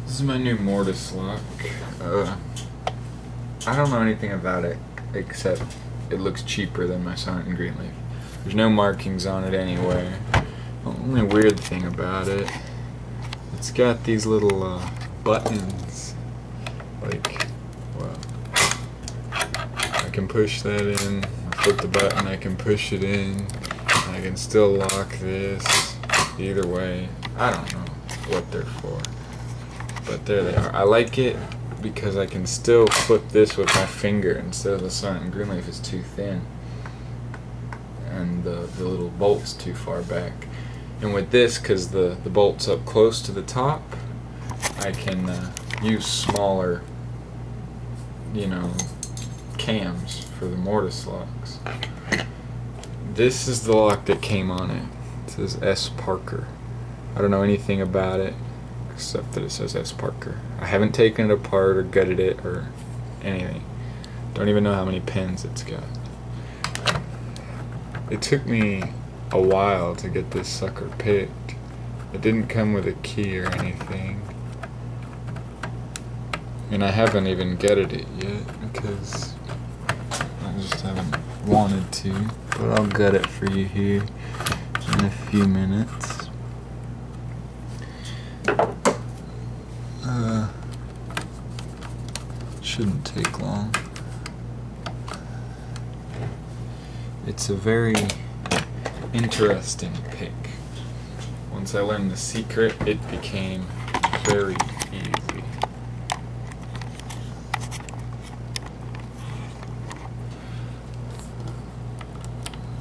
This is my new mortise lock. I don't know anything about it except it looks cheaper than my Silent and Greenleaf. There's no markings on it anywhere. The only weird thing about it, it's got these little buttons. Like, well, I can push that in, I flip the button, I can push it in, I can still lock this. Either way, I don't know what they're for, but there they are. I like it because I can still flip this with my finger instead of the Silent and Greenleaf is too thin and the little bolt's too far back. And with this, because the bolt's up close to the top, I can use smaller, you know, cams for the mortise locks. This is the lock that came on it. It says S.Parker. I don't know anything about it except that it says S.Parker. I haven't taken it apart or gutted it or anything. Don't even know how many pins it's got. It took me a while to get this sucker picked. It didn't come with a key or anything. And I haven't even gutted it yet because I just haven't wanted to. But I'll gut it for you here in a few minutes. Shouldn't take long. It's a very interesting pick. Once I learned the secret, it became very easy.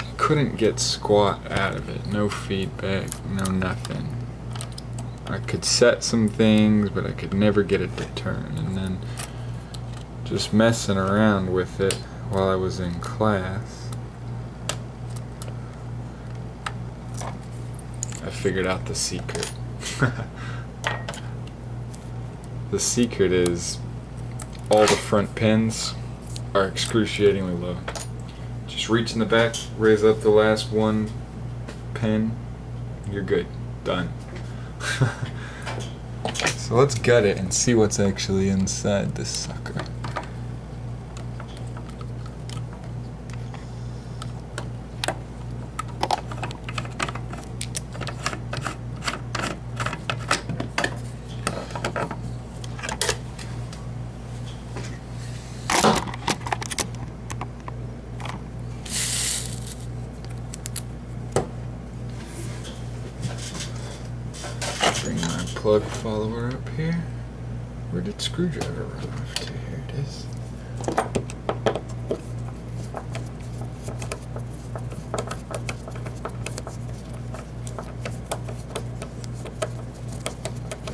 I couldn't get squat out of it. No feedback, no nothing. I could set some things, but I could never get it to turn. And then just messing around with it while I was in class, I figured out the secret. The secret is all the front pins are excruciatingly low. Just reach in the back, raise up the last one pin, you're good. Done. So let's gut it and see what's actually inside this sucker. Bring my plug follower up here. Where did screwdriver run off to? Here it is.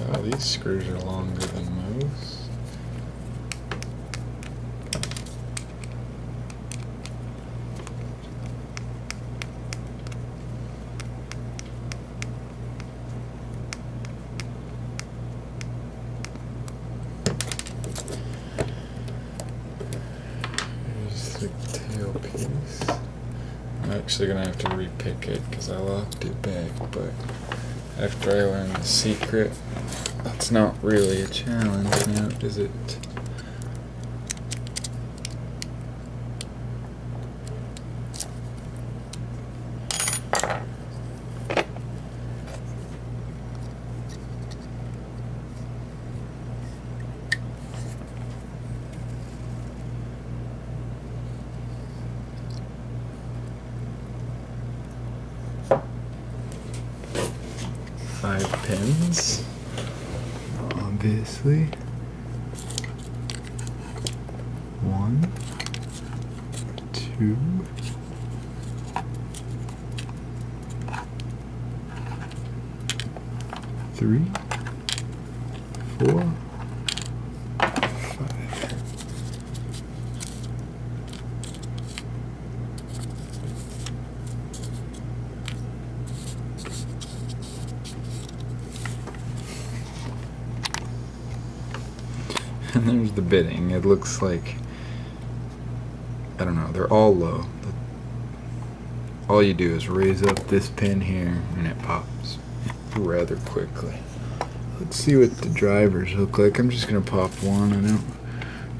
Oh, these screws are longer than most. The tail piece. I'm actually gonna have to repick it because I locked it back, but after I learned the secret, that's not really a challenge now, is it? Five pins, obviously. 1, 2, 3, 4, 5. And there's the bitting. It looks like, I don't know, they're all low. All you do is raise up this pin here and it pops rather quickly. Let's see what the drivers look like. I'm just gonna pop one. I don't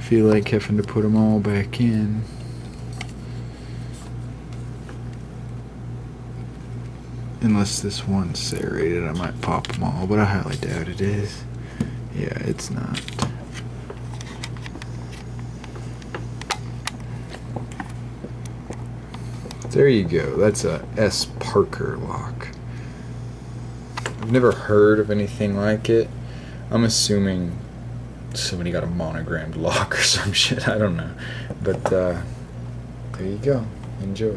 feel like having to put them all back in. Unless this one's serrated, I might pop them all, but I highly doubt it is. Yeah, it's not. There you go. That's a S.Parker lock. I've never heard of anything like it. I'm assuming somebody got a monogrammed lock or some shit. I don't know. But there you go. Enjoy.